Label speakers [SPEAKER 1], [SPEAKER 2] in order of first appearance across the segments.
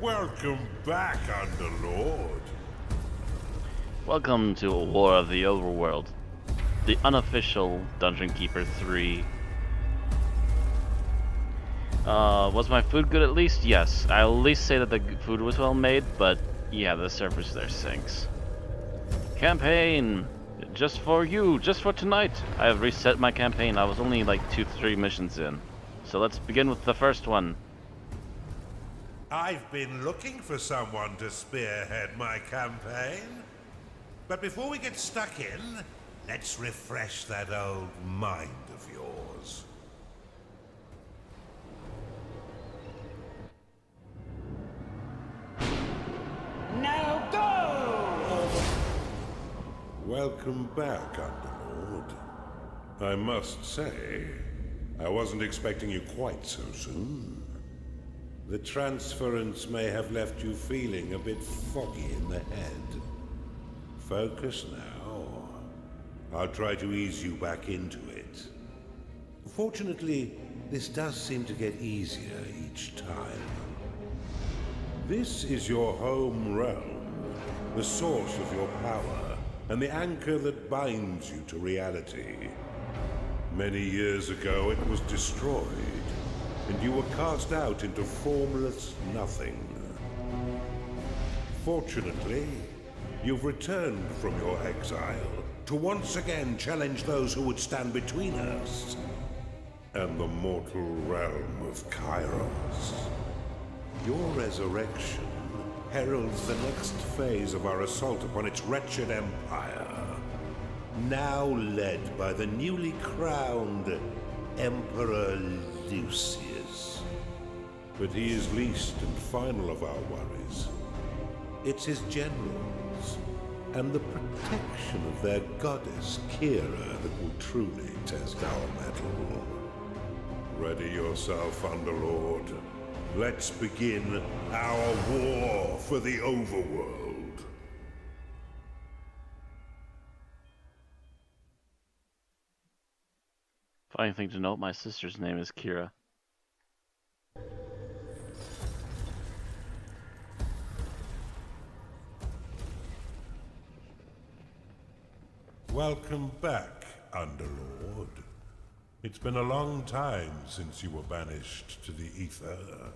[SPEAKER 1] Welcome back, Underlord.
[SPEAKER 2] Welcome to War of the Overworld, the unofficial Dungeon Keeper 3. Was my food good at least? Yes. I'll at least say that the food was well made, but yeah, the surface there sinks. Campaign! Just for you, just for tonight. I have reset my campaign. I was only like 2-3 missions in. So let's begin with the first one.
[SPEAKER 1] I've been looking for someone to spearhead my campaign. But before we get stuck in, let's refresh that old mind of yours.
[SPEAKER 3] Now go!
[SPEAKER 1] Welcome back, Underlord. I must say, I wasn't expecting you quite so soon. The transference may have left you feeling a bit foggy in the head. Focus now. I'll try to ease you back into it. Fortunately, this does seem to get easier each time. This is your home realm, the source of your power, and the anchor that binds you to reality. Many years ago, it was destroyed, and you were cast out into formless nothing. Fortunately, you've returned from your exile to once again challenge those who would stand between us and the mortal realm of Kairos. Your resurrection heralds the next phase of our assault upon its wretched empire, now led by the newly crowned Emperor Lucius. But he is least and final of our worries. It's his generals and the protection of their goddess Kira that will truly test our mettle. Ready yourself, Underlord. Let's begin our war for the Overworld.
[SPEAKER 2] Funny thing to note, my sister's name is Kira.
[SPEAKER 1] Welcome back, Underlord. It's been a long time since you were banished to the ether.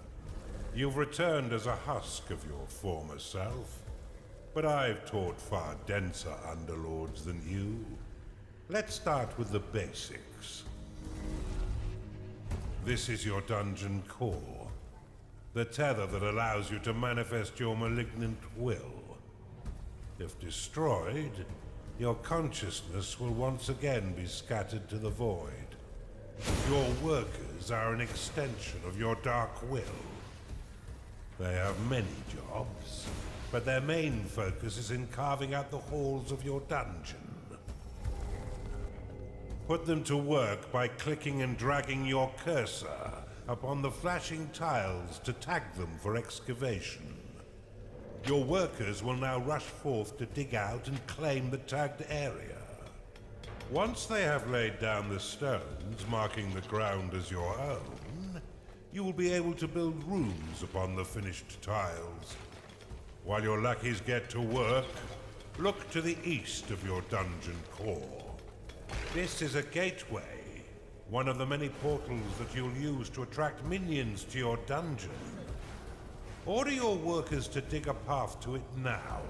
[SPEAKER 1] You've returned as a husk of your former self, but I've taught far denser Underlords than you. Let's start with the basics. This is your dungeon core, the tether that allows you to manifest your malignant will. If destroyed, your consciousness will once again be scattered to the void. Your workers are an extension of your dark will. They have many jobs, but their main focus is in carving out the halls of your dungeon. Put them to work by clicking and dragging your cursor upon the flashing tiles to tag them for excavation. Your workers will now rush forth to dig out and claim the tagged area. Once they have laid down the stones, marking the ground as your own, you will be able to build rooms upon the finished tiles. While your lackeys get to work, look to the east of your dungeon core. This is a gateway, one of the many portals that you'll use to attract minions to your dungeon. Order your workers to dig a path to it now.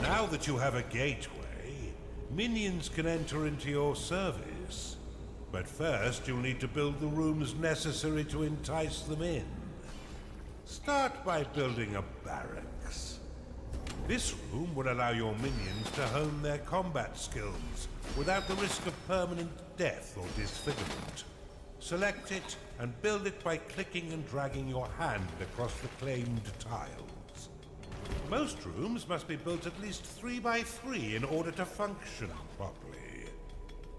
[SPEAKER 1] Now that you have a gateway, minions can enter into your service. But first, you'll need to build the rooms necessary to entice them in. Start by building a barracks. This room will allow your minions to hone their combat skills without the risk of permanent death or disfigurement. Select it and build it by clicking and dragging your hand across the claimed tiles. Most rooms must be built at least 3 by 3 in order to function properly.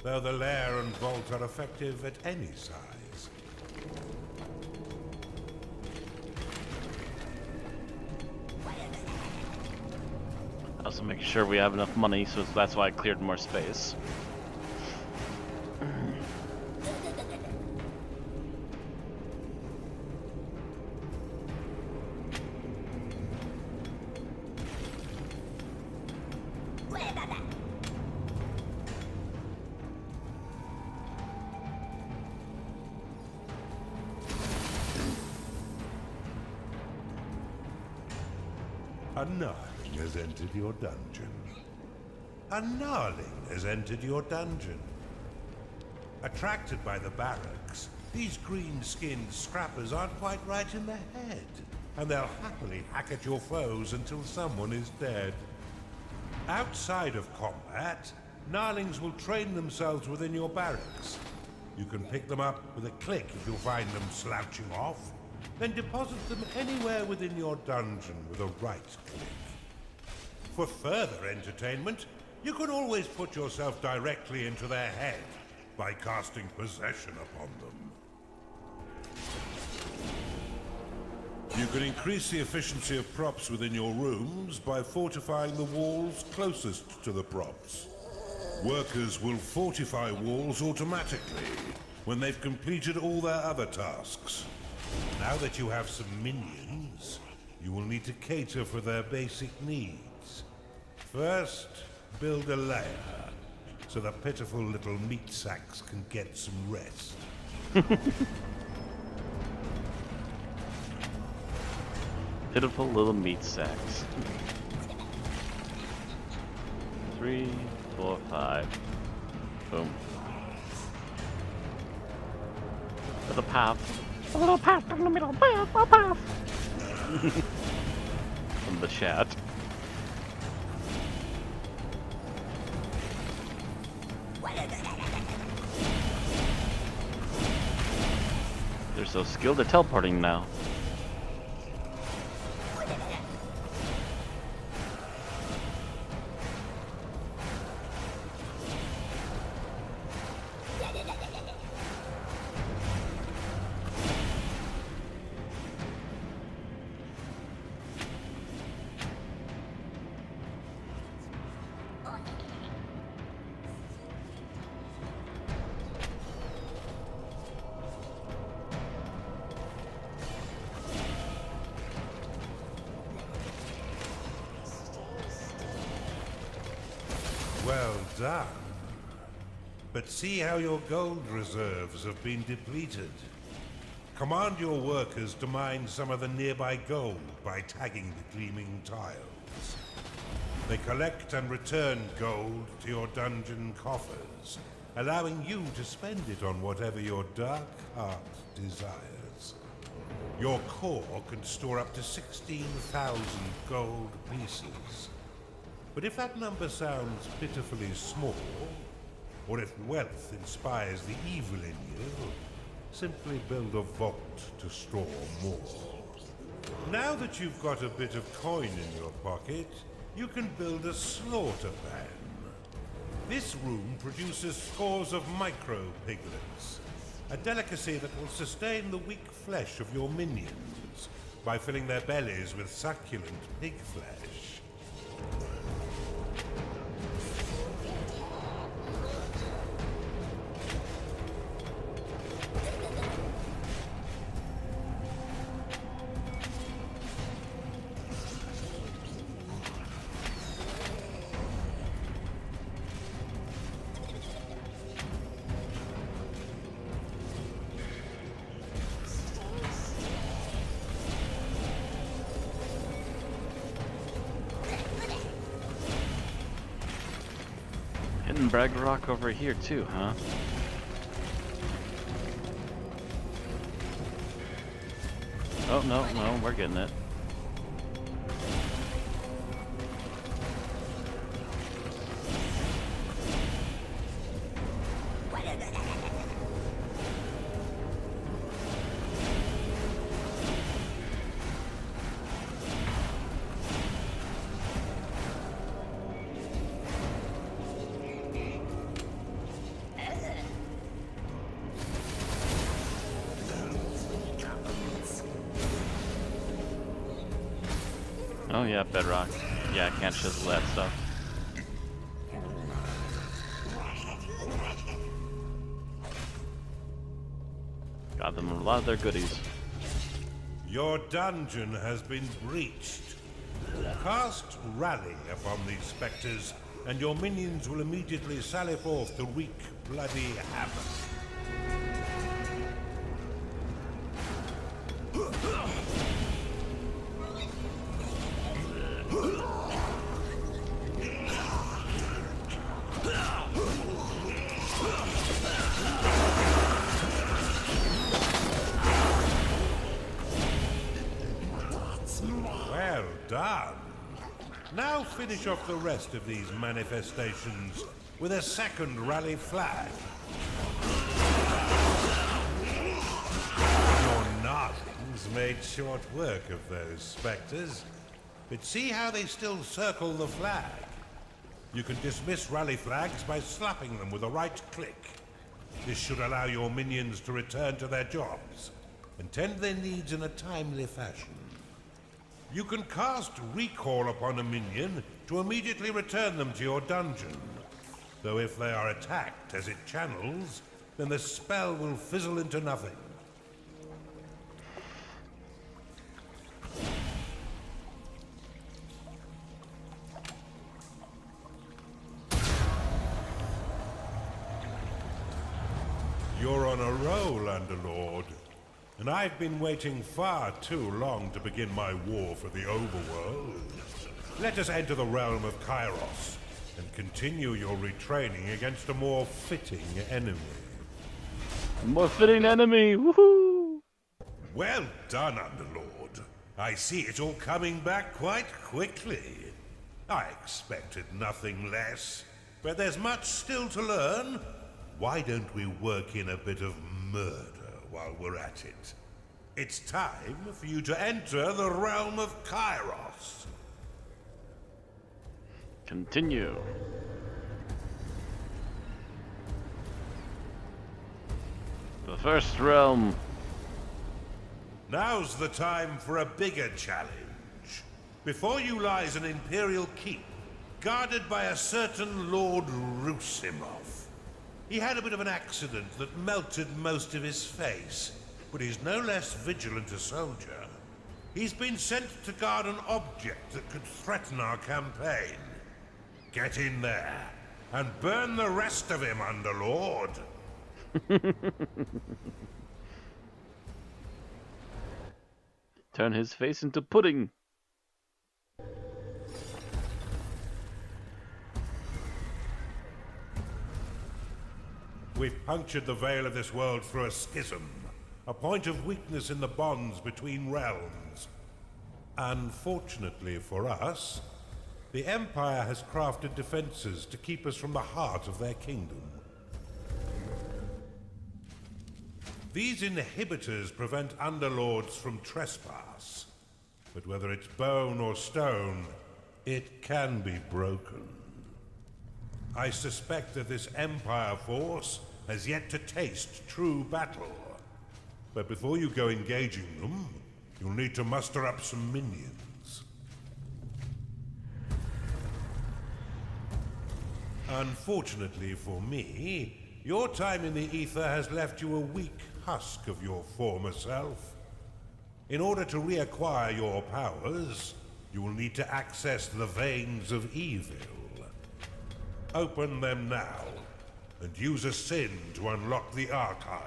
[SPEAKER 1] though the lair and vault are effective at any size.
[SPEAKER 2] Also making sure we have enough money, so that's why I cleared more space.
[SPEAKER 1] A gnarling has entered your dungeon. A gnarling has entered your dungeon. Attracted by the barracks, these green-skinned scrappers aren't quite right in the head, and they'll happily hack at your foes until someone is dead. Outside of combat, gnarlings will train themselves within your barracks. You can pick them up with a click if you find them slouching off, then deposit them anywhere within your dungeon with a right click. For further entertainment, you can always put yourself directly into their head by casting possession upon them. You can increase the efficiency of props within your rooms by fortifying the walls closest to the props. Workers will fortify walls automatically when they've completed all their other tasks. Now that you have some minions, you will need to cater for their basic needs. First, build a lair, so the pitiful little meat sacks can get some rest.
[SPEAKER 2] Pitiful little meat sacks. 3, 4, 5. Boom. To the path. A little path in the middle. Path, a path. From the chat. They're so skilled at teleporting now.
[SPEAKER 1] Well done. But see how your gold reserves have been depleted. Command your workers to mine some of the nearby gold by tagging the gleaming tiles. They collect and return gold to your dungeon coffers, allowing you to spend it on whatever your dark heart desires. Your core can store up to 16,000 gold pieces. But if that number sounds pitifully small, or if wealth inspires the evil in you, simply build a vault to store more. Now that you've got a bit of coin in your pocket, you can build a slaughter pan. This room produces scores of micro-piglets, a delicacy that will sustain the weak flesh of your minions by filling their bellies with succulent pig flesh.
[SPEAKER 2] Hidden Bragg Rock over here too, huh? Oh, no, we're getting it. Oh yeah, bedrock. Yeah, I can't chisel that stuff. Got them a lot of their goodies.
[SPEAKER 1] Your dungeon has been breached. Cast Rally upon these spectres, and your minions will immediately sally forth to wreak bloody havoc. Well done. Now finish off the rest of these manifestations with a second rally flag. Your Narthings made short work of those spectres, but see how they still circle the flag? You can dismiss rally flags by slapping them with a right click. This should allow your minions to return to their jobs and tend their needs in a timely fashion. You can cast Recall upon a minion to immediately return them to your dungeon. Though if they are attacked as it channels, then the spell will fizzle into nothing. You're on a roll, Underlord. And I've been waiting far too long to begin my war for the Overworld. Let us enter the realm of Kairos and continue your retraining against a more fitting enemy.
[SPEAKER 2] A more fitting enemy! Woohoo!
[SPEAKER 1] Well done, Underlord. I see it all coming back quite quickly. I expected nothing less, but there's much still to learn. Why don't we work in a bit of murder while we're at it? It's time for you to enter the realm of Kairos.
[SPEAKER 2] Continue. The first realm.
[SPEAKER 1] Now's the time for a bigger challenge. Before you lies an Imperial keep, guarded by a certain Lord Rusimov. He had a bit of an accident that melted most of his face, but he's no less vigilant a soldier. He's been sent to guard an object that could threaten our campaign. Get in there and burn the rest of him, Underlord.
[SPEAKER 2] Turn his face into pudding.
[SPEAKER 1] We've punctured the veil of this world through a schism, a point of weakness in the bonds between realms. Unfortunately for us, the Empire has crafted defenses to keep us from the heart of their kingdom. These inhibitors prevent Underlords from trespass, but whether it's bone or stone, it can be broken. I suspect that this Empire force has yet to taste true battle. But before you go engaging them, you'll need to muster up some minions. Unfortunately for me, your time in the ether has left you a weak husk of your former self. In order to reacquire your powers, you will need to access the veins of evil. Open them now, and use a sin to unlock the archive.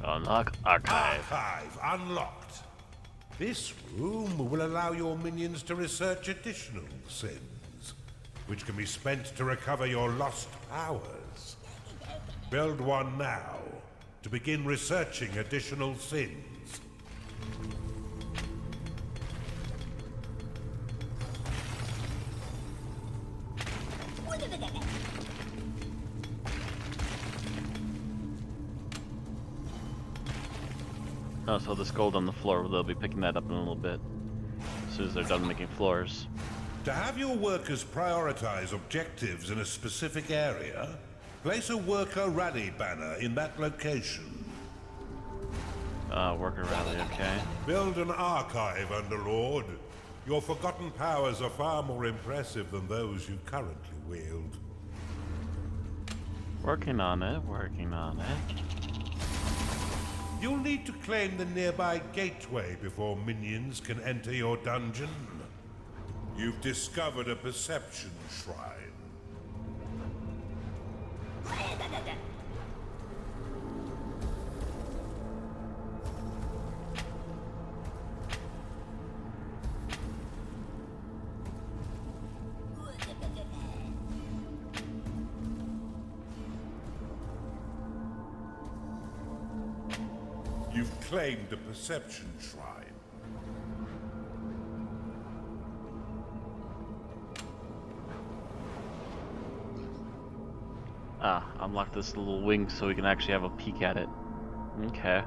[SPEAKER 2] Unlock archive.
[SPEAKER 1] Archive unlocked. This room will allow your minions to research additional sins, which can be spent to recover your lost powers. Build one now, to begin researching additional sins.
[SPEAKER 2] Oh, so this gold on the floor, they'll be picking that up in a little bit. As soon as they're done making floors.
[SPEAKER 1] To have your workers prioritize objectives in a specific area, Place a worker rally banner in that location.
[SPEAKER 2] Worker rally, okay.
[SPEAKER 1] Build an archive, Underlord. Your forgotten powers are far more impressive than those you currently wield.
[SPEAKER 2] Working on it, working on it.
[SPEAKER 1] You'll need to claim the nearby gateway before minions can enter your dungeon. You've discovered a perception shrine. You've claimed a perception shrine.
[SPEAKER 2] Unlock this little wing so we can actually have a peek at it. Okay.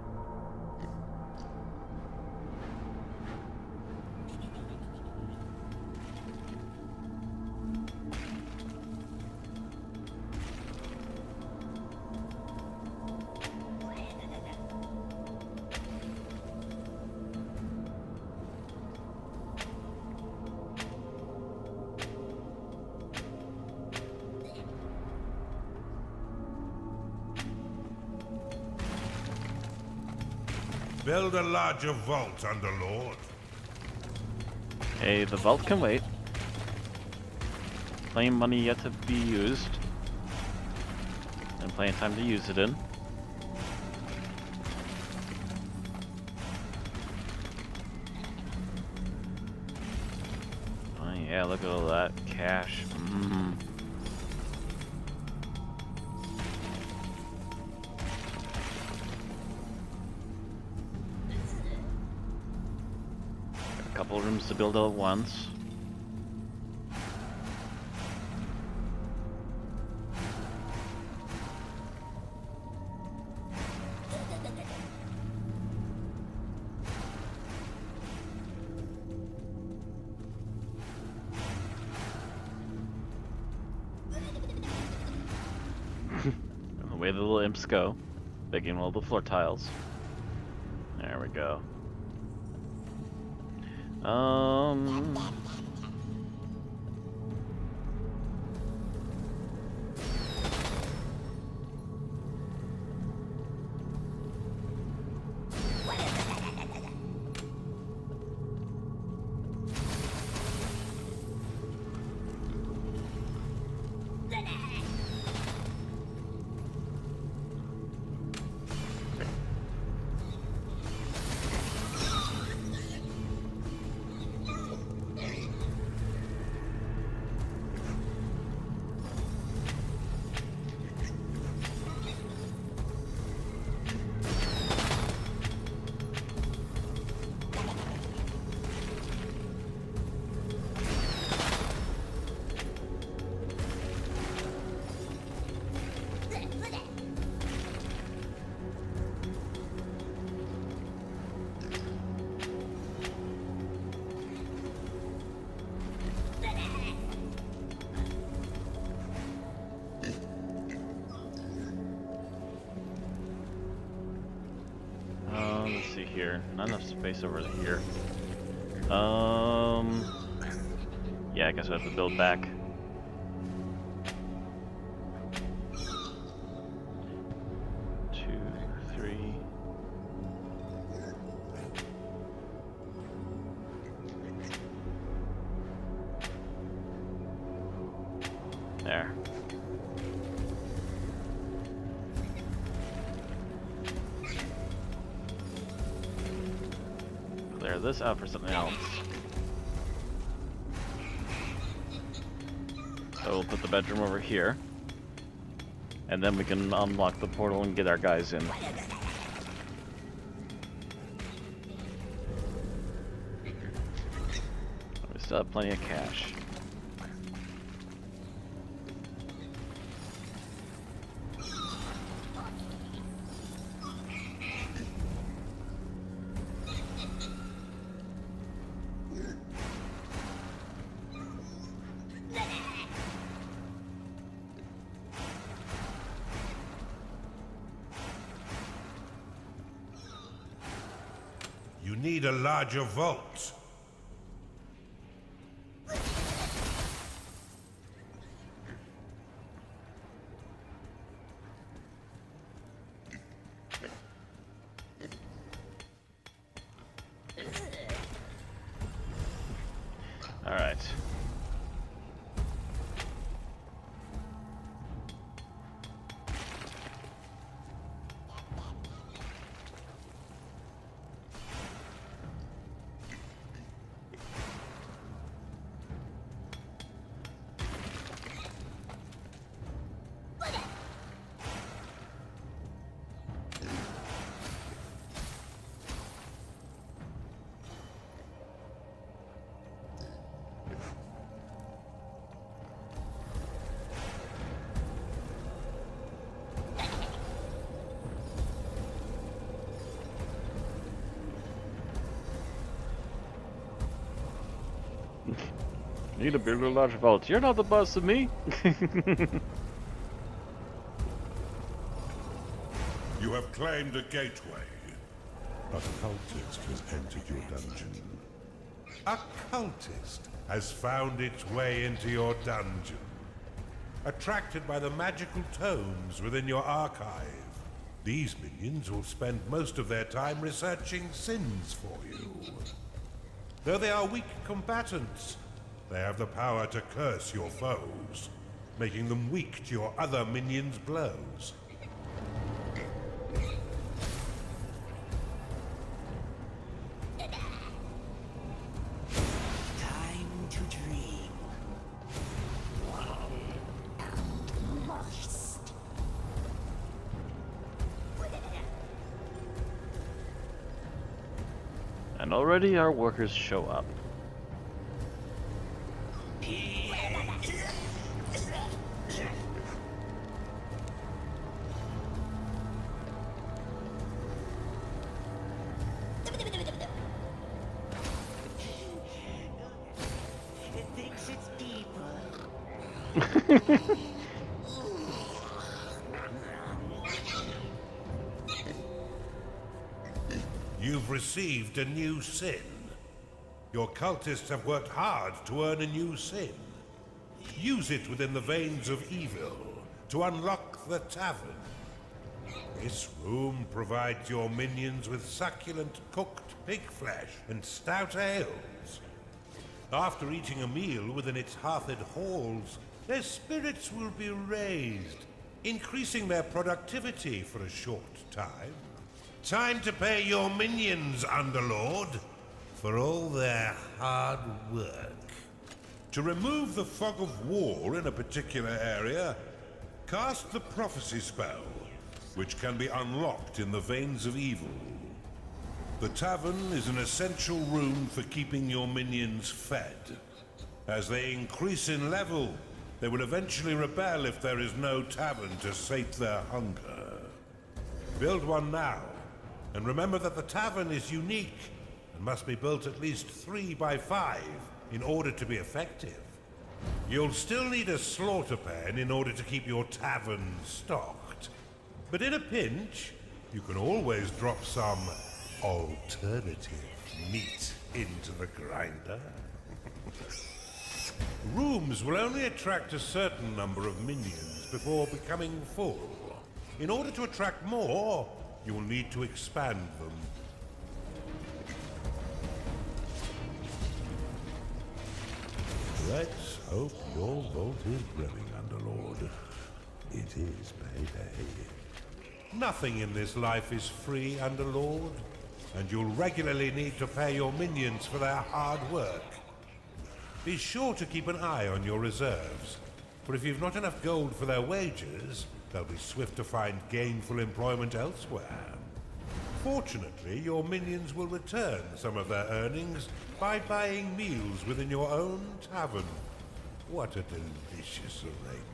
[SPEAKER 1] Build a larger vault, Underlord.
[SPEAKER 2] Hey, the vault can wait. Plenty of money yet to be used. And plenty of time to use it in. Oh yeah, look at all that cash. Couple rooms to build all at once. The way the little imps go, digging all the floor tiles. There we go. Let's see here. Not enough space over here. Yeah, I guess we have to build back. There. Clear this out for something else. So we'll put the bedroom over here. And then we can unlock the portal and get our guys in. We still have plenty of cash.
[SPEAKER 1] need a larger vault.
[SPEAKER 2] All right. Need a bigger, large vault. You're not the boss of me.
[SPEAKER 1] You have claimed a gateway. A cultist has entered your dungeon. A cultist has found its way into your dungeon. Attracted by the magical tomes within your archive, these minions will spend most of their time researching sins for you. Though they are weak combatants, they have the power to curse your foes, making them weak to your other minions' blows.
[SPEAKER 3] Time to dream. Moist.
[SPEAKER 2] And already our workers show up.
[SPEAKER 3] It thinks it's deeper.
[SPEAKER 1] You've received a new sin. Your cultists have worked hard to earn a new sin. Use it within the veins of evil to unlock the tavern. This room provides your minions with succulent cooked pig flesh and stout ales. After eating a meal within its hearthed halls, their spirits will be raised, increasing their productivity for a short time. Time to pay your minions, Underlord, for all their hard work. To remove the fog of war in a particular area, cast the prophecy spell, which can be unlocked in the veins of evil. The tavern is an essential room for keeping your minions fed. As they increase in level, they will eventually rebel if there is no tavern to sate their hunger. Build one now, and remember that the tavern is unique and must be built at least 3 by 5 in order to be effective. You'll still need a slaughter pen in order to keep your tavern stocked. But in a pinch, you can always drop some alternative meat into the grinder. Rooms will only attract a certain number of minions before becoming full. In order to attract more, you will need to expand them. Let's hope your vault is brimming, Underlord. It is payday. Nothing in this life is free, Underlord, and you'll regularly need to pay your minions for their hard work. Be sure to keep an eye on your reserves, for if you've not enough gold for their wages, they'll be swift to find gainful employment elsewhere. Fortunately, your minions will return some of their earnings by buying meals within your own tavern. What a delicious arrangement.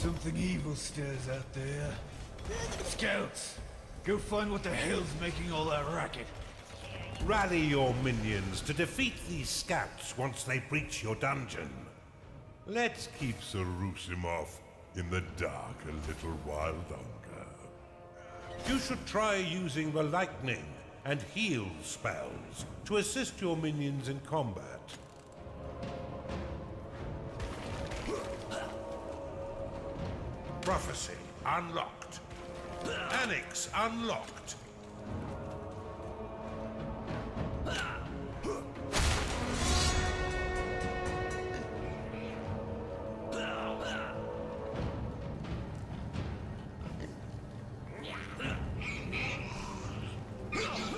[SPEAKER 4] Something evil stirs out there. Scouts, go find what the hell's making all that racket.
[SPEAKER 1] Rally your minions to defeat these scouts once they breach your dungeon. Let's keep Sarusimov in the dark a little while longer. You should try using the lightning and heal spells to assist your minions in combat. Prophecy unlocked. Annex unlocked.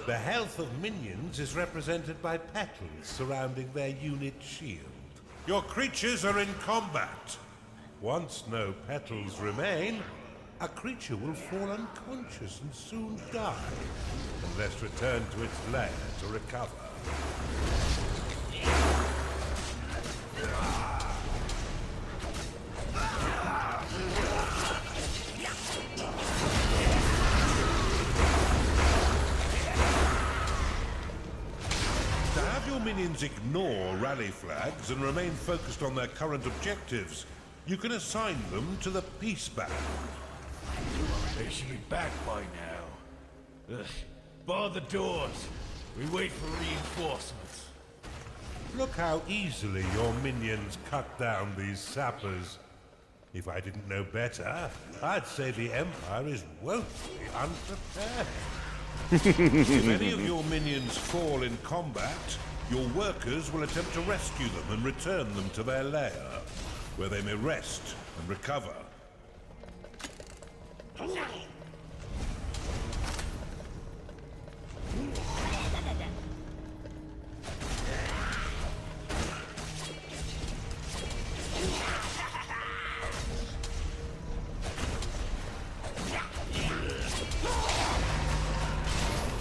[SPEAKER 1] The health of minions is represented by petals surrounding their unit shield. Your creatures are in combat. Once no petals remain, a creature will fall unconscious and soon die, unless returned to its lair to recover. To have your minions ignore rally flags and remain focused on their current objectives, you can assign them to the Peace Band.
[SPEAKER 4] They should be back by now. Ugh. Bar the doors. We wait for reinforcements.
[SPEAKER 1] Look how easily your minions cut down these sappers. If I didn't know better, I'd say the Empire is woefully unprepared. If any of your minions fall in combat, your workers will attempt to rescue them and return them to their lair, where they may rest and recover.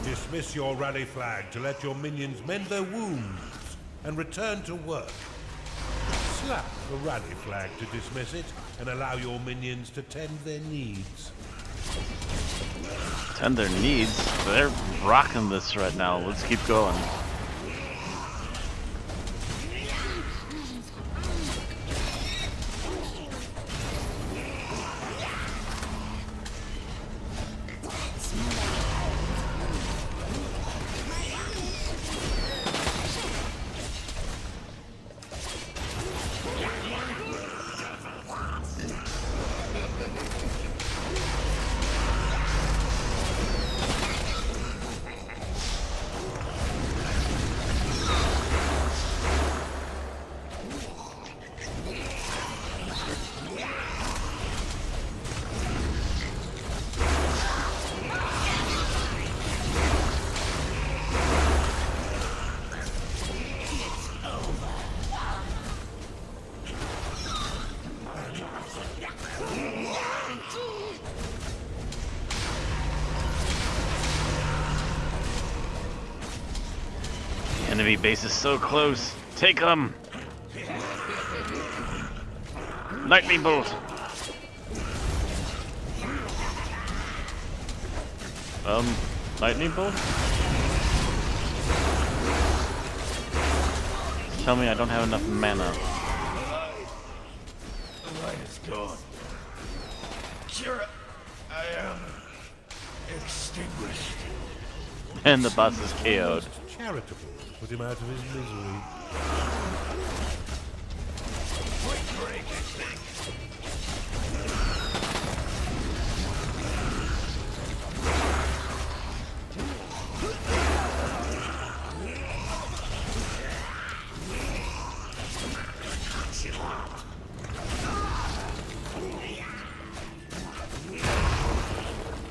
[SPEAKER 1] Dismiss your rally flag to let your minions mend their wounds and return to work. Slap the rally flag to dismiss it and allow your minions to tend their needs.
[SPEAKER 2] Tend their needs? They're rocking this right now. Let's keep going. Enemy base is so close. Take them! Lightning bolt! Lightning bolt? Tell me I don't have enough mana.
[SPEAKER 4] The light is gone. Sure, I am extinguished.
[SPEAKER 2] And the boss is KO'd.
[SPEAKER 1] Charitable to put him out of his misery.
[SPEAKER 4] Quick break, I think.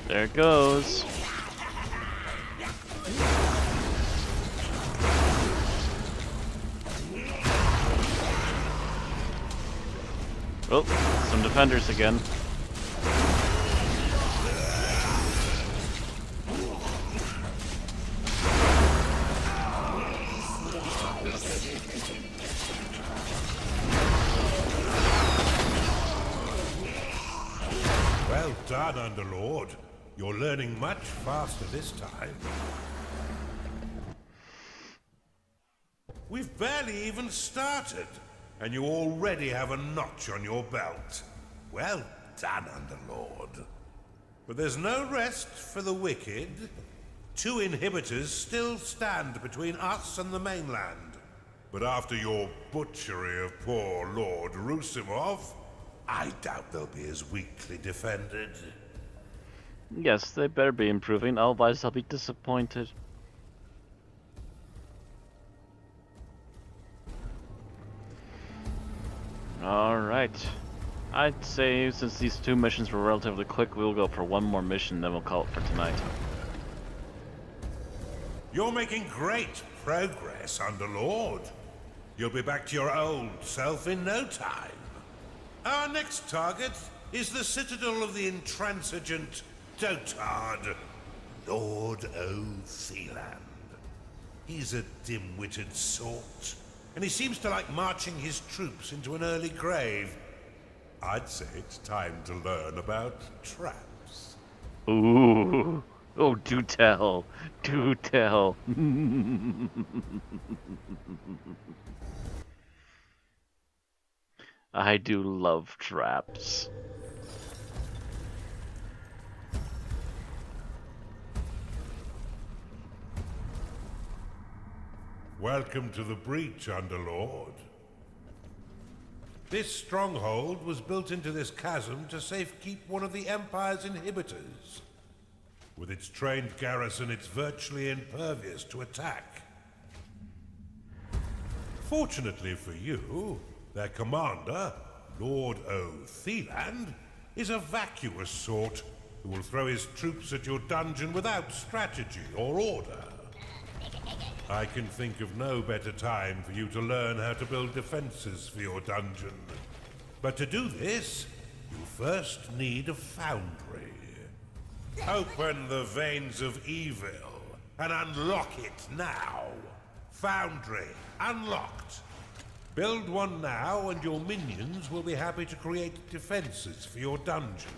[SPEAKER 2] There it goes. Oh, some defenders again.
[SPEAKER 1] done, Underlord. You're learning much faster this time. We've barely even started, and you already have a notch on your belt. Well done, Underlord. But there's no rest for the wicked. 2 inhibitors still stand between us and the mainland. But after your butchery of poor Lord Rusimov, I doubt they'll be as weakly defended.
[SPEAKER 2] Yes, they better be improving, otherwise I'll be disappointed. Alright. I'd say since these 2 missions were relatively quick, we'll go for 1 more mission, then we'll call it for tonight.
[SPEAKER 1] You're making great progress, Underlord. You'll be back to your old self in no time. Our next target is the citadel of the intransigent dotard, Lord O'Theland. He's a dim-witted sort, and he seems to like marching his troops into an early grave. I'd say it's time to learn about traps.
[SPEAKER 2] Ooh. Oh, do tell. Do tell. I do love traps.
[SPEAKER 1] Welcome to the breach, Underlord. This stronghold was built into this chasm to safekeep one of the Empire's inhibitors. With its trained garrison, it's virtually impervious to attack. Fortunately for you, their commander, Lord O'Theland, is a vacuous sort who will throw his troops at your dungeon without strategy or order. I can think of no better time for you to learn how to build defenses for your dungeon. But to do this, you first need a foundry. Open the veins of evil and unlock it now. Foundry unlocked. Build one now and your minions will be happy to create defenses for your dungeon.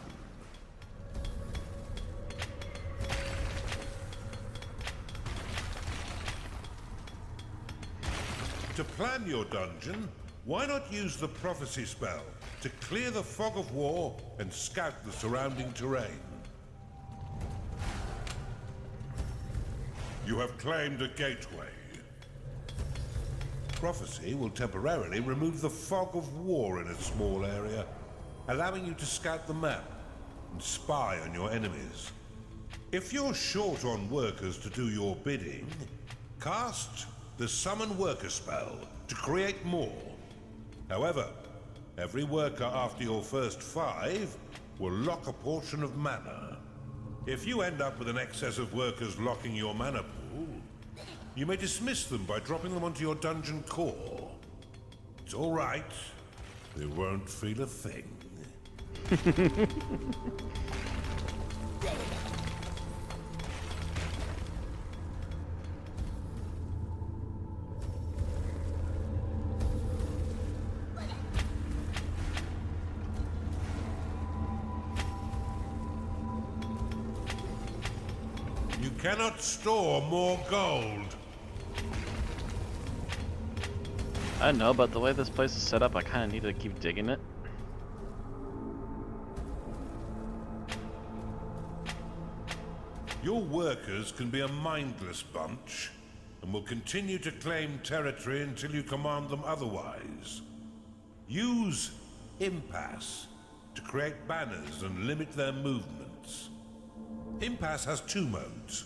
[SPEAKER 1] To plan your dungeon, why not use the prophecy spell to clear the fog of war and scout the surrounding terrain? You have claimed a gateway. Prophecy will temporarily remove the fog of war in a small area, allowing you to scout the map and spy on your enemies. If you're short on workers to do your bidding, cast the Summon Worker spell to create more. However, every worker after your first 5 will lock a portion of mana. If you end up with an excess of workers locking your mana pool, you may dismiss them by dropping them onto your dungeon core. It's all right. They won't feel a thing. You cannot store more gold.
[SPEAKER 2] I don't know, but the way this place is set up, I kind of need to keep digging it.
[SPEAKER 1] Your workers can be a mindless bunch, and will continue to claim territory until you command them otherwise. Use Impasse to create banners and limit their movements. Impasse has 2 modes.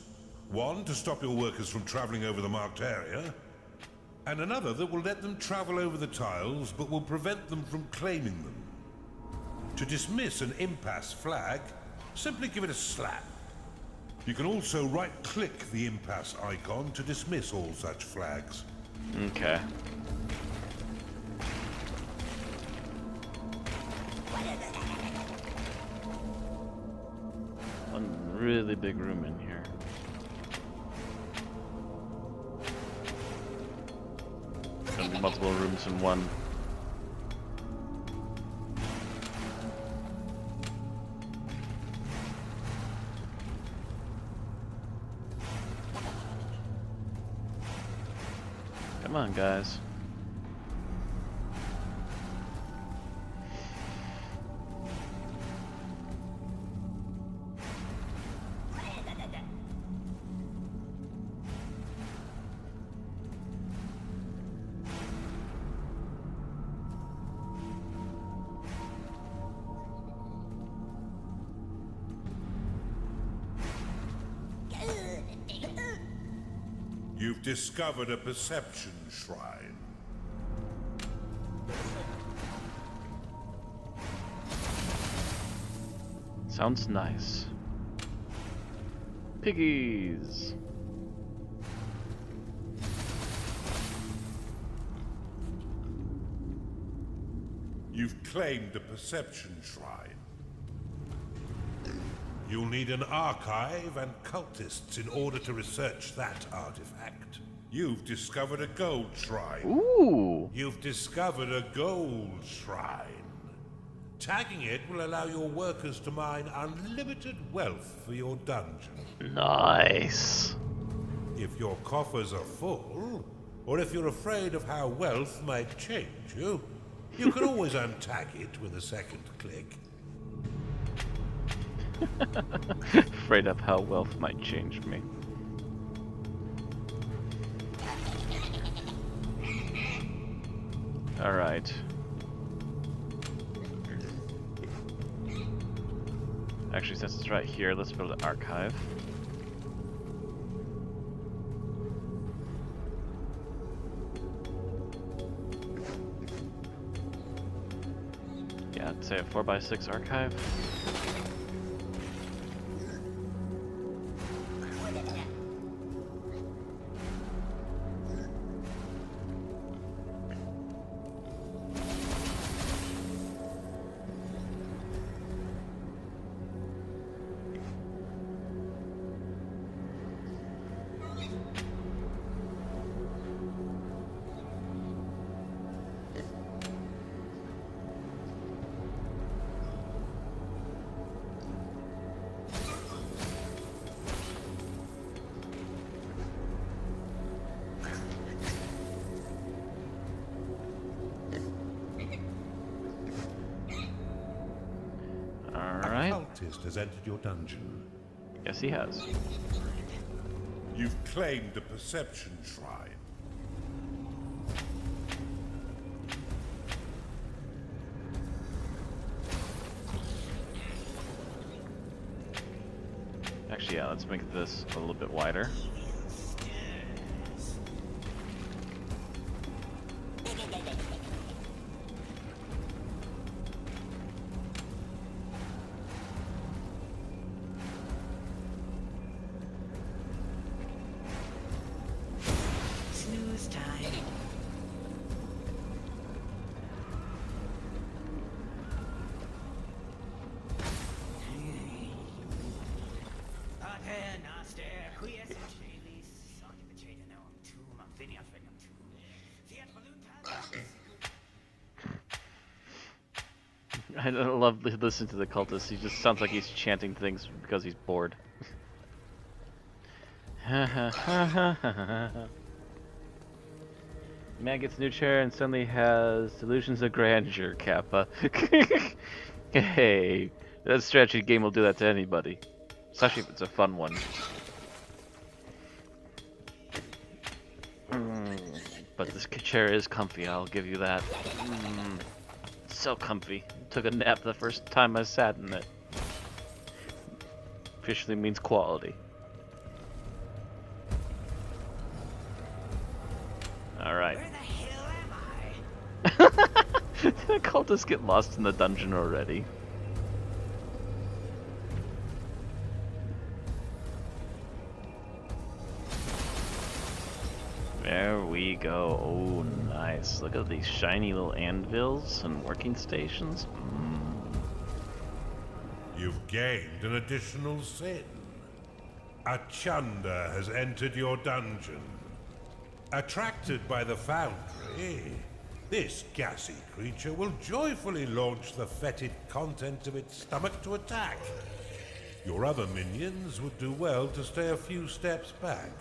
[SPEAKER 1] One to stop your workers from traveling over the marked area, and another that will let them travel over the tiles but will prevent them from claiming them. To dismiss an Impasse flag, simply give it a slap. You can also right-click the Impasse icon to dismiss all such flags.
[SPEAKER 2] Okay. One really big room in here. Gonna be multiple rooms in one. Come on, guys.
[SPEAKER 1] You've discovered a perception shrine.
[SPEAKER 2] Sounds nice. Piggies.
[SPEAKER 1] You've claimed a perception shrine. You'll need an archive and cultists in order to research that artifact. You've discovered a gold shrine.
[SPEAKER 2] Ooh.
[SPEAKER 1] You've discovered a gold shrine. Tagging it will allow your workers to mine unlimited wealth for your dungeon.
[SPEAKER 2] Nice.
[SPEAKER 1] If your coffers are full, or if you're afraid of how wealth might change you, you can always untag it with a second click.
[SPEAKER 2] Afraid of how wealth might change me. Alright. Actually, since it's right here, let's build an archive. Yeah, I'd say a 4x6 archive.
[SPEAKER 1] A cultist has entered your dungeon.
[SPEAKER 2] Yes, he has.
[SPEAKER 1] You've claimed a perception shrine.
[SPEAKER 2] Actually, yeah, let's make this a little bit wider.
[SPEAKER 3] Snooze time.
[SPEAKER 2] I love listening to the cultist. He just sounds like he's chanting things because he's bored. Man gets a new chair and suddenly has delusions of grandeur, Kappa. Hey, that strategy game will do that to anybody. Especially if it's a fun one. But this chair is comfy, I'll give you that. So comfy. Took a nap the first time I sat in it. Officially means quality. Alright.
[SPEAKER 3] Where the hell am I?
[SPEAKER 2] Did the cultists get lost in the dungeon already? There we go. Oh, nice. Look at these shiny little anvils and working stations.
[SPEAKER 1] You've gained an additional sin. A chunder has entered your dungeon. Attracted by the foundry, this gassy creature will joyfully launch the fetid contents of its stomach to attack. Your other minions would do well to stay a few steps back.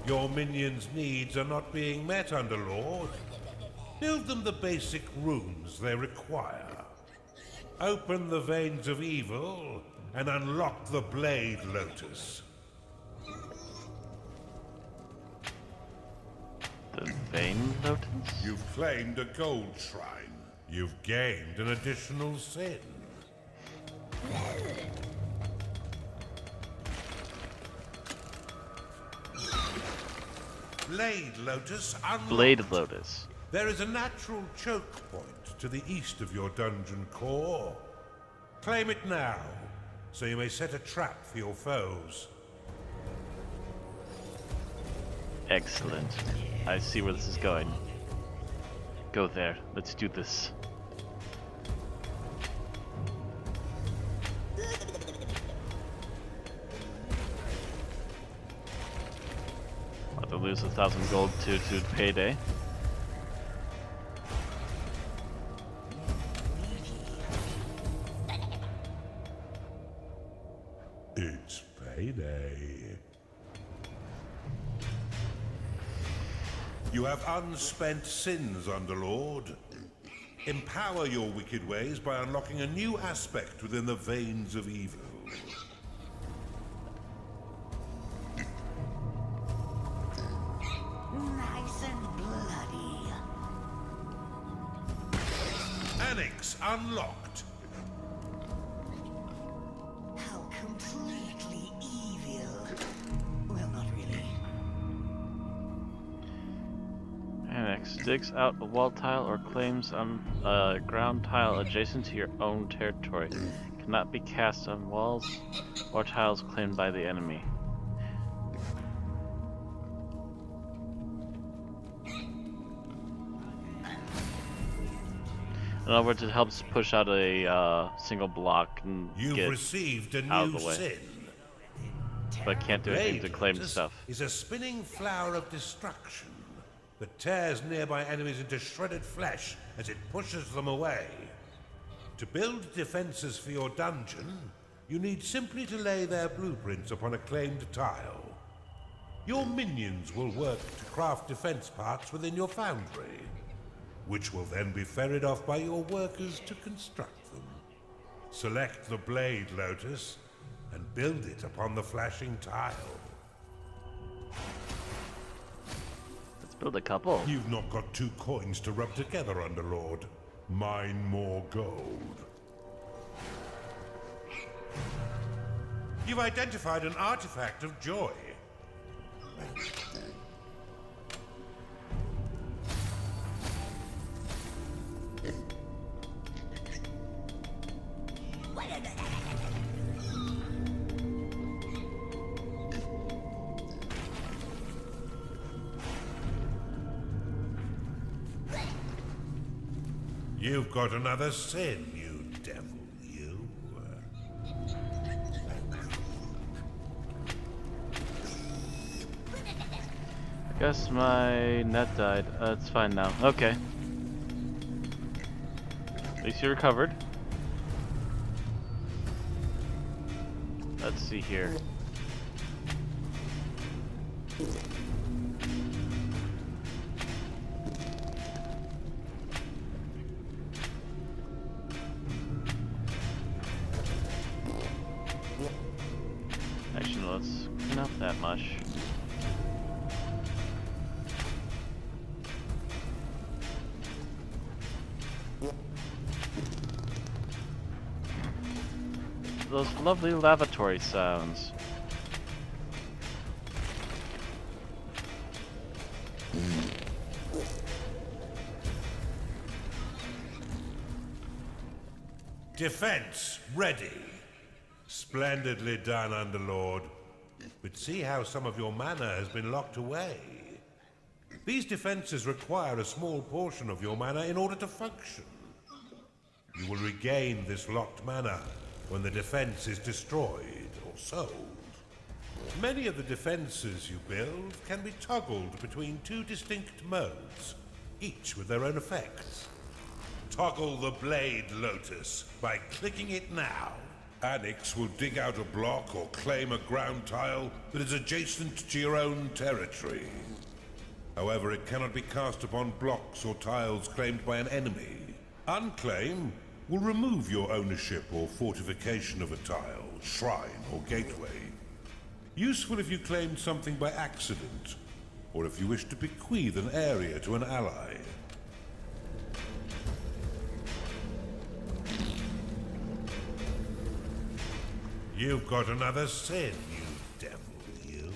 [SPEAKER 1] Your minions' needs are not being met, Underlord. Build them the basic rooms they require. Open the veins of evil and unlock the Blade Lotus.
[SPEAKER 2] The Vein Lotus?
[SPEAKER 1] You've claimed a gold shrine. You've gained an additional sin. Blade Lotus unlocked.
[SPEAKER 2] Blade Lotus.
[SPEAKER 1] There is a natural choke point to the east of your dungeon core. Claim it now, so you may set a trap for your foes.
[SPEAKER 2] Excellent. I see where this is going. Go there. Let's do this. About to lose 1,000 gold to payday.
[SPEAKER 1] It's payday. You have unspent sins, Underlord. Empower your wicked ways by unlocking a new aspect within the veins of evil.
[SPEAKER 3] Nice and bloody.
[SPEAKER 1] Annex unlocked.
[SPEAKER 3] How completely evil. Well, not really.
[SPEAKER 2] Annex digs out a wall tile or claims on a ground tile adjacent to your own territory. Cannot be cast on walls or tiles claimed by the enemy. In other words, it helps push out a single block and
[SPEAKER 1] You've
[SPEAKER 2] get
[SPEAKER 1] received a
[SPEAKER 2] out of
[SPEAKER 1] new
[SPEAKER 2] the way.
[SPEAKER 1] sin.
[SPEAKER 2] but can't do anything to claim
[SPEAKER 1] Lotus
[SPEAKER 2] stuff.
[SPEAKER 1] is a spinning flower of destruction that tears nearby enemies into shredded flesh as it pushes them away. To build defenses for your dungeon, you need simply to lay their blueprints upon a claimed tile. Your minions will work to craft defense parts within your foundry, which will then be ferried off by your workers to construct them. Select the Blade Lotus and build it upon the flashing tile.
[SPEAKER 2] Let's build a couple.
[SPEAKER 1] You've not got 2 coins to rub together, Underlord. Mine more gold. You've identified an artifact of joy. You've got another sin, you devil, you.
[SPEAKER 2] I guess my net died. It's fine now. Okay. At least you recovered. Let's see here. Actually, no, let's clean up that much. Those lovely lavatory sounds.
[SPEAKER 1] Defense ready. Splendidly done, Underlord. But see how some of your mana has been locked away. These defenses require a small portion of your mana in order to function. You will regain this locked mana when the defense is destroyed or sold. Many of the defenses you build can be toggled between 2 distinct modes, each with their own effects. Toggle the Blade Lotus by clicking it now Addicts will dig out a block or claim a ground tile that is adjacent to your own territory. However, it cannot be cast upon blocks or tiles claimed by an enemy. Unclaim will remove your ownership or fortification of a tile, shrine, or gateway. Useful if you claimed something by accident, or if you wish to bequeath an area to an ally. You've got another sin, you devil, you.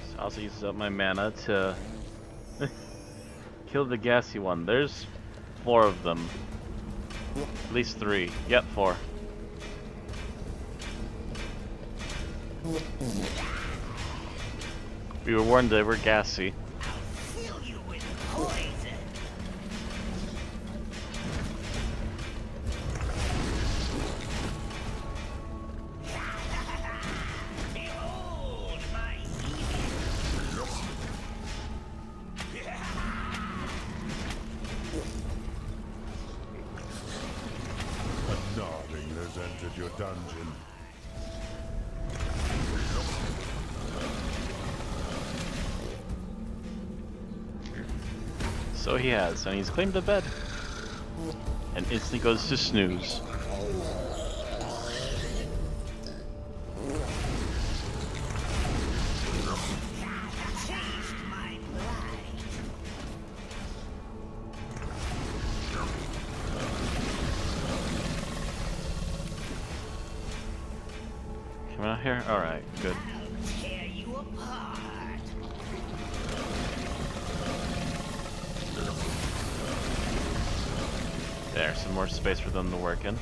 [SPEAKER 2] So I also use up my mana to kill the gassy one. There's 4 of them. At least 3. Yep, 4. We were warned they were gassy.
[SPEAKER 3] Fill you with poison. Behold my evil.
[SPEAKER 1] A Narding has entered your dungeon.
[SPEAKER 2] So he has, and he's claimed a bed. And instantly goes to snooze.
[SPEAKER 3] Taste my blood.
[SPEAKER 2] Coming out here? Alright, good.
[SPEAKER 3] I'll tear you apart.
[SPEAKER 2] There's some more space for them to work in.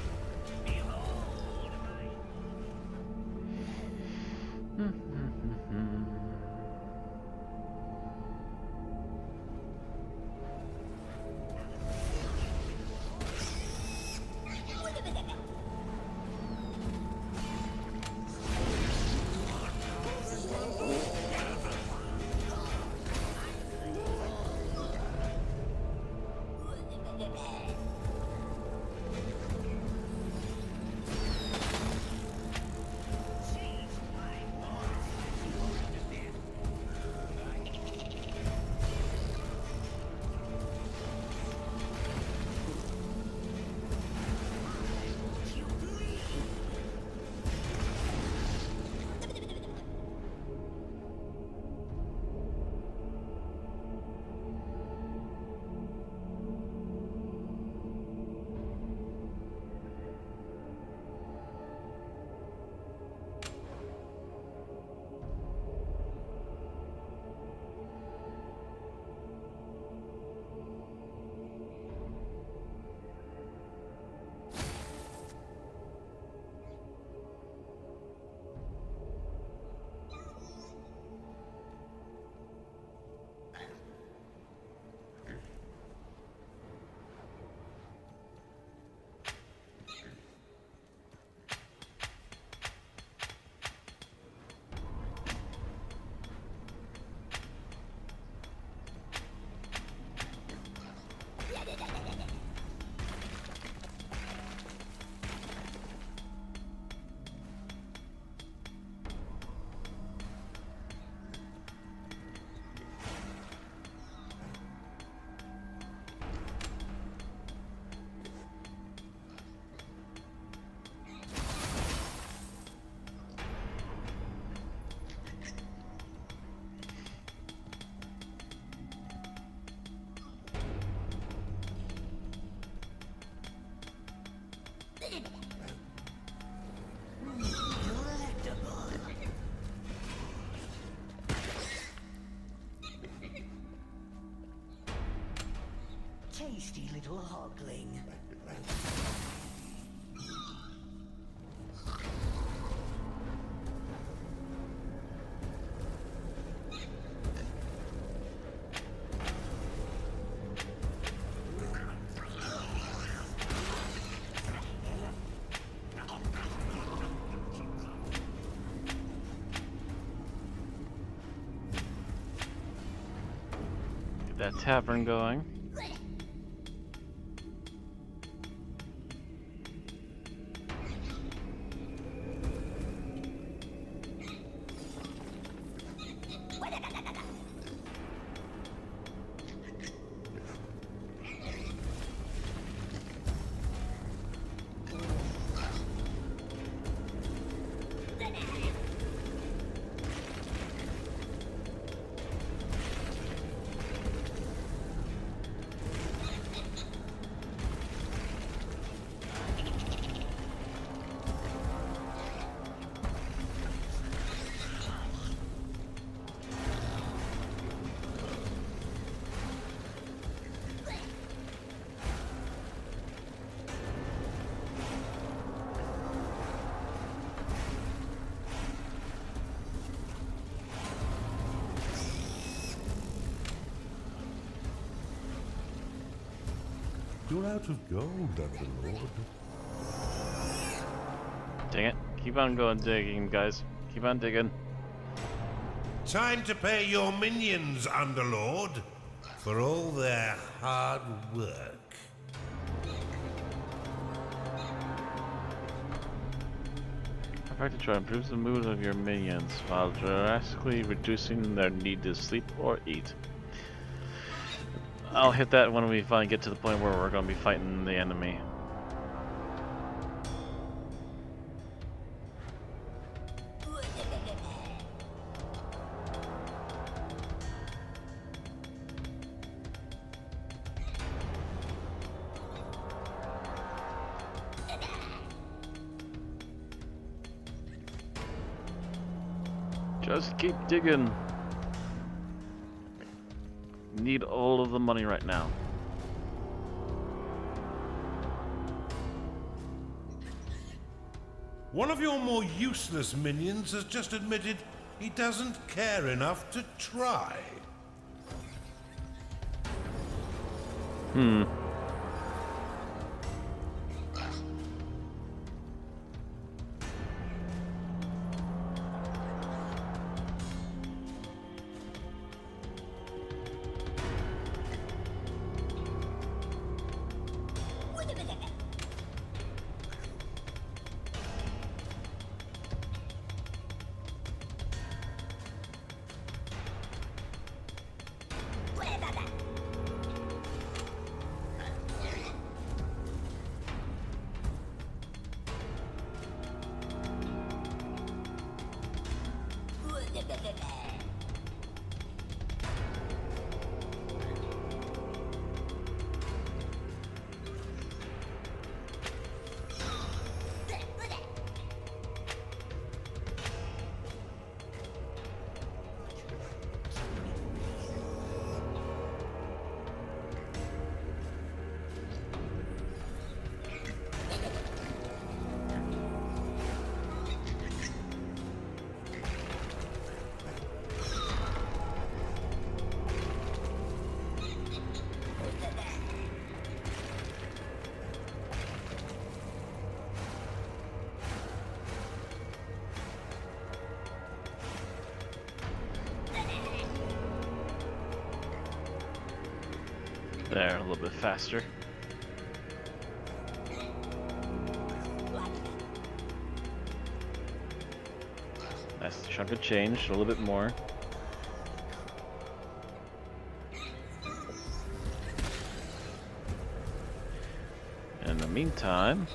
[SPEAKER 3] Tasty little hogling.
[SPEAKER 2] that tavern going.
[SPEAKER 1] You're out of gold, Underlord.
[SPEAKER 2] Dang it. Keep on going digging, guys. Keep on digging.
[SPEAKER 1] Time to pay your minions, Underlord, for all their hard work.
[SPEAKER 2] I'd like to try to improve the mood of your minions while drastically reducing their need to sleep or eat. I'll hit that when we finally get to the point where we're going to be fighting the enemy. Just keep digging. Need all of the money right now.
[SPEAKER 1] One of your more useless minions has just admitted he doesn't care enough to try.
[SPEAKER 2] There, a little bit faster. Nice chunk of change, a little bit more. In the meantime,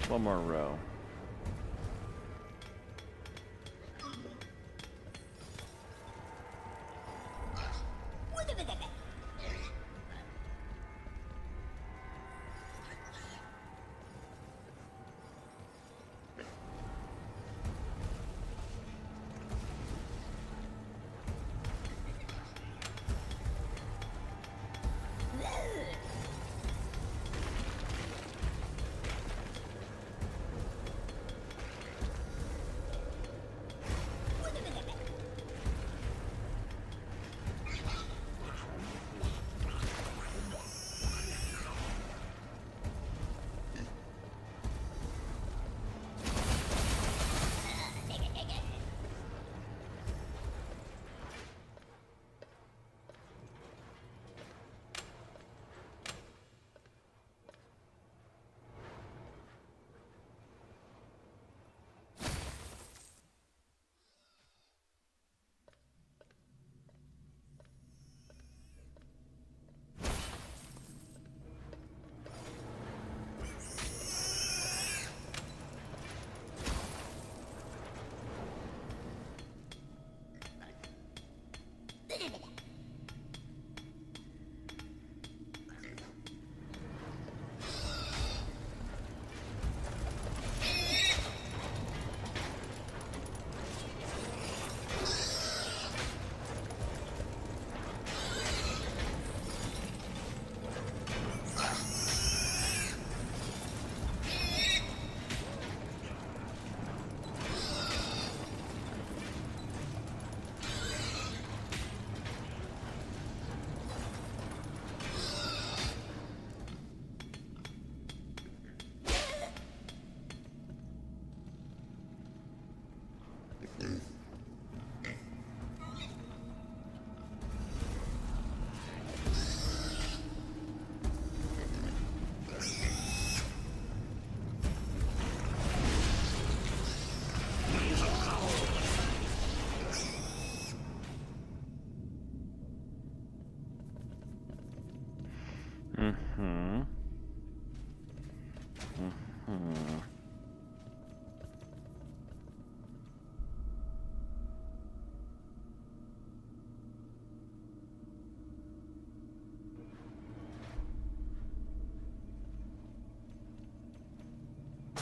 [SPEAKER 2] one more row.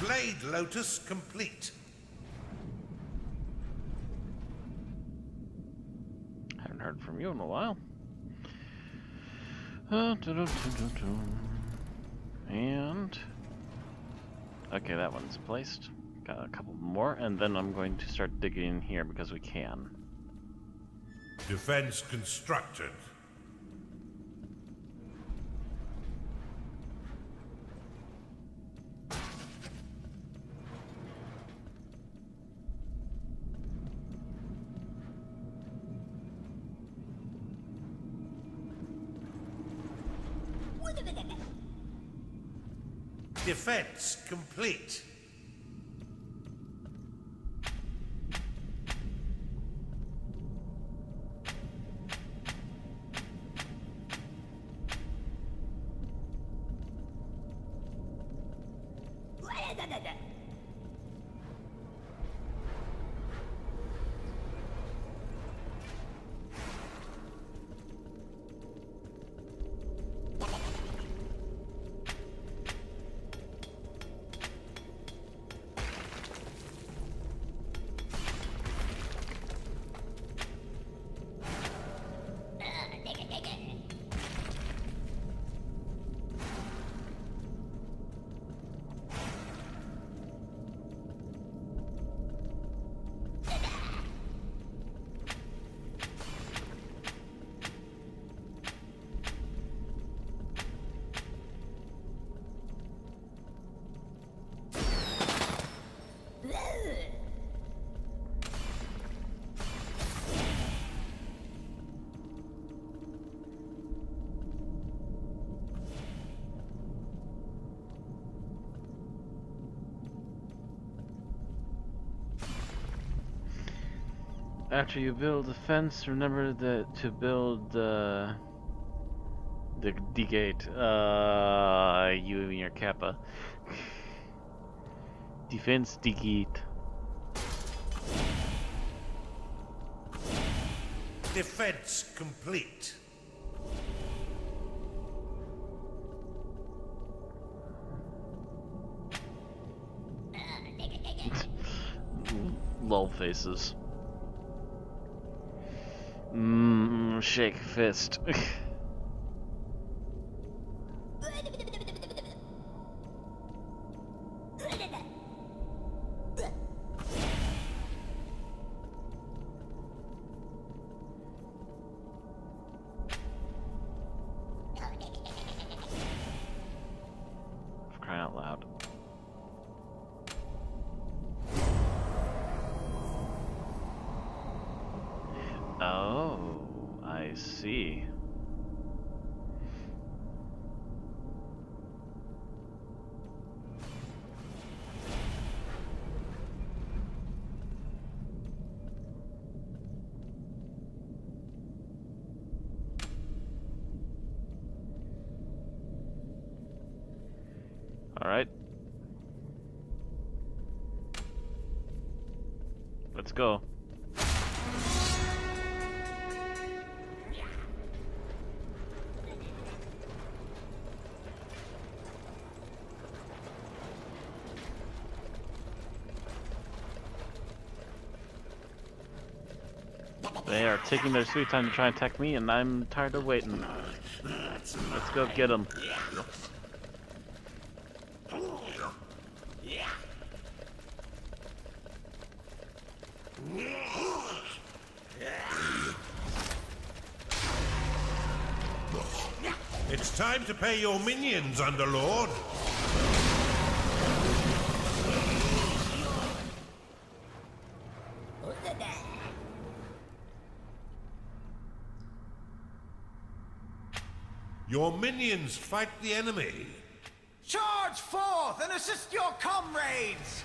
[SPEAKER 1] Blade Lotus complete.
[SPEAKER 2] Haven't heard from you in a while. And okay, that one's placed. Got a couple more, and then I'm going to start digging in here because we can.
[SPEAKER 1] Defense constructed. Defense complete.
[SPEAKER 2] After you build a fence, remember to build the gate. You and your kappa. Defense gate.
[SPEAKER 1] Defense complete.
[SPEAKER 2] Lol faces. Shake fist. For crying out loud. Oh, I see. All right. Let's go. They are taking their sweet time to try and attack me, and I'm tired of waiting. Let's go get them.
[SPEAKER 1] It's time to pay your minions, Underlord. Your minions fight the enemy.
[SPEAKER 5] Charge forth and assist your comrades!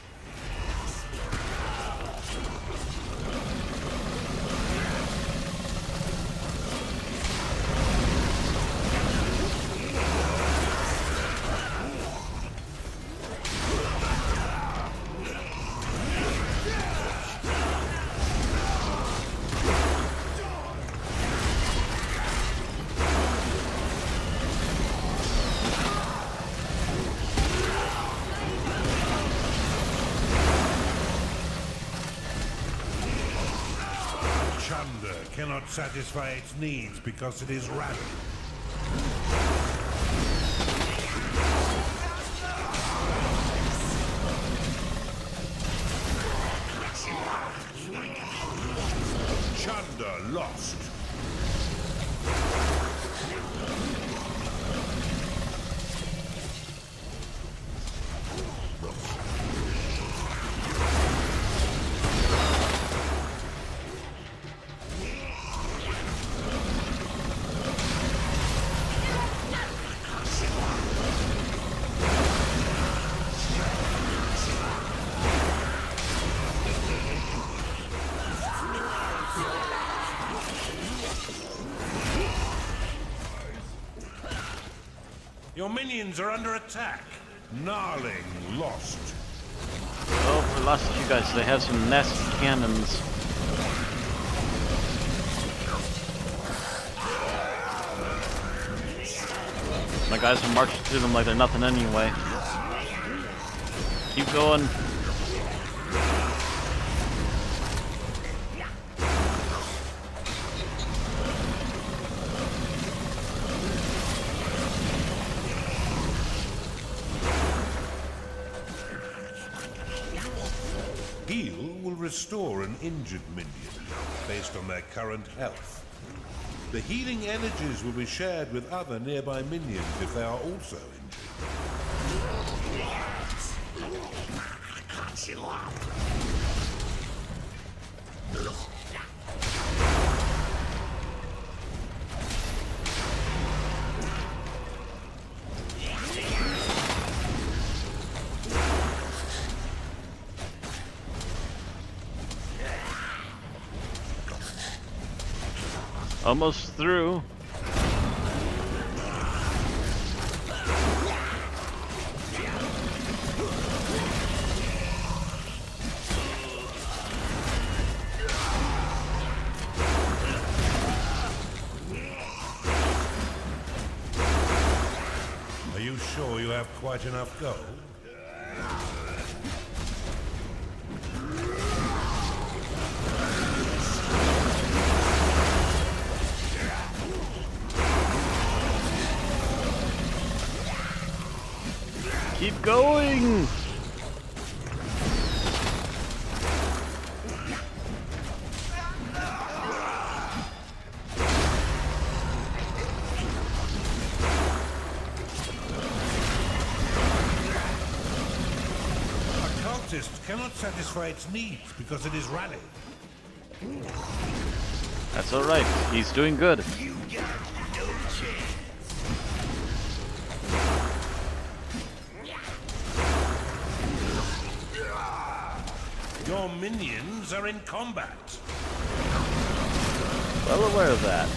[SPEAKER 1] Chunder cannot satisfy its needs because it is rallied. Chunder lost. Your minions are under attack. Gnarling lost.
[SPEAKER 2] Oh, we lost you guys. They have some nasty cannons. My guys are marching through them like they're nothing anyway. Keep going.
[SPEAKER 1] Heal will restore an injured minion based on their current health. The healing energies will be shared with other nearby minions if they are also injured.
[SPEAKER 2] Almost through.
[SPEAKER 1] Are you sure you have quite enough gold?
[SPEAKER 2] Keep going!
[SPEAKER 1] A cultist cannot satisfy its needs because it is rallied.
[SPEAKER 2] That's alright. He's doing good.
[SPEAKER 1] Your minions are in combat.
[SPEAKER 2] Well aware of that.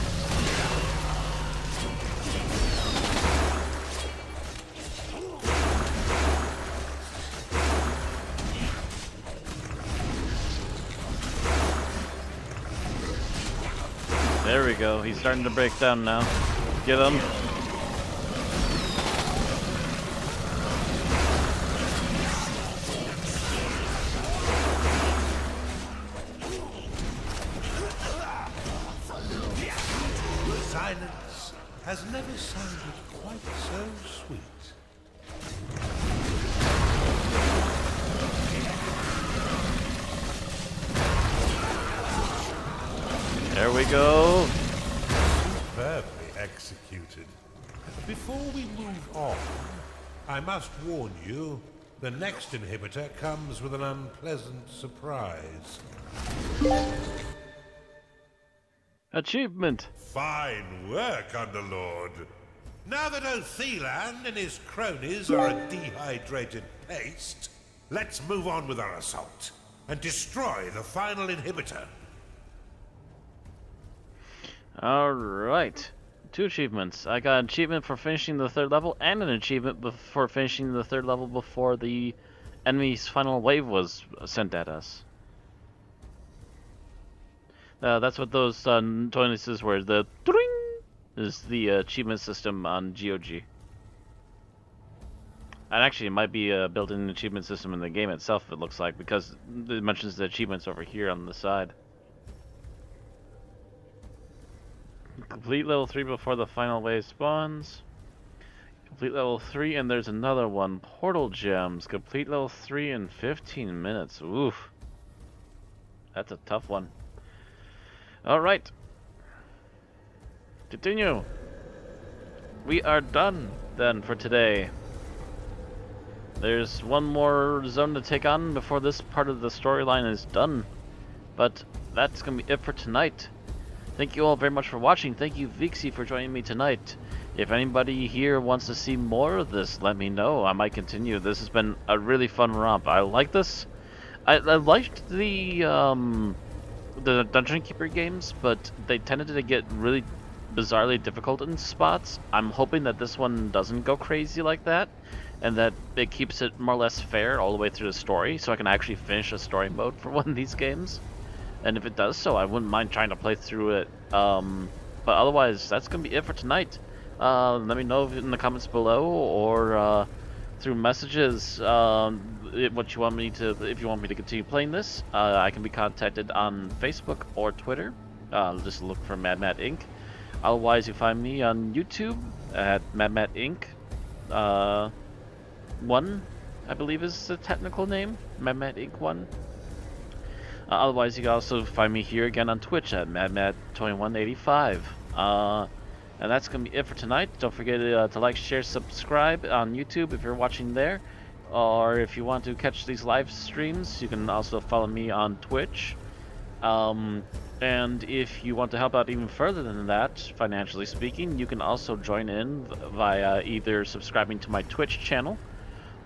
[SPEAKER 2] There we go. He's starting to break down now. Get him.
[SPEAKER 1] Silence has never sounded quite so sweet.
[SPEAKER 2] There we go.
[SPEAKER 1] Superbly executed. Before we move on, I must warn you, the next inhibitor comes with an unpleasant surprise.
[SPEAKER 2] Achievement.
[SPEAKER 1] Fine work, Underlord. Now that Othilan and his cronies are a dehydrated paste, let's move on with our assault and destroy the final inhibitor.
[SPEAKER 2] Alright. 2 achievements. I got an achievement for finishing the 3rd level and an achievement for finishing the 3rd level before the enemy's final wave was sent at us. That's what those toinuses were. The tring is the achievement system on GOG. And actually, it might be a built-in achievement system in the game itself, it looks like, because it mentions the achievements over here on the side. Complete level 3 before the final wave spawns. Complete level 3, and there's another one. Portal gems. Complete level 3 in 15 minutes. Oof. That's a tough one. Alright. Continue. We are done then for today. There's one more zone to take on before this part of the storyline is done. But that's going to be it for tonight. Thank you all very much for watching. Thank you, Vixie, for joining me tonight. If anybody here wants to see more of this, let me know. I might continue. This has been a really fun romp. I like this. I liked the Dungeon Keeper games, but they tended to get really bizarrely difficult in spots. I'm hoping that this one doesn't go crazy like that, and that it keeps it more or less fair all the way through the story, so I can actually finish a story mode for one of these games. And if it does so, I wouldn't mind trying to play through it. But otherwise, that's going to be it for tonight. Let me know in the comments below, or through messages, what you want me to, if you want me to continue playing this. I can be contacted on Facebook or Twitter. Just look for MadMat Inc. Otherwise, you find me on YouTube at MadMat Inc. 1, I believe is the technical name, MadMat Inc. 1. Otherwise, you can also find me here again on Twitch at MadMat2185. And that's going to be it for tonight. Don't forget to like, share, subscribe on YouTube if you're watching there. Or if you want to catch these live streams, you can also follow me on Twitch. And if you want to help out even further than that, financially speaking, you can also join in via either subscribing to my Twitch channel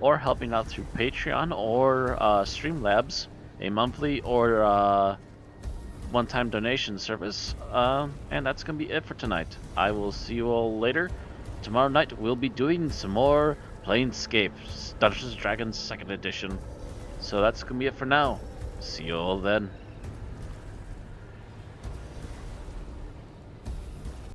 [SPEAKER 2] or helping out through Patreon or Streamlabs, a monthly or one-time donation service. And that's going to be it for tonight. I will see you all later. Tomorrow night we'll be doing some more Planescape Dungeons & Dragons 2nd Edition. So that's going to be it for now. See you all then.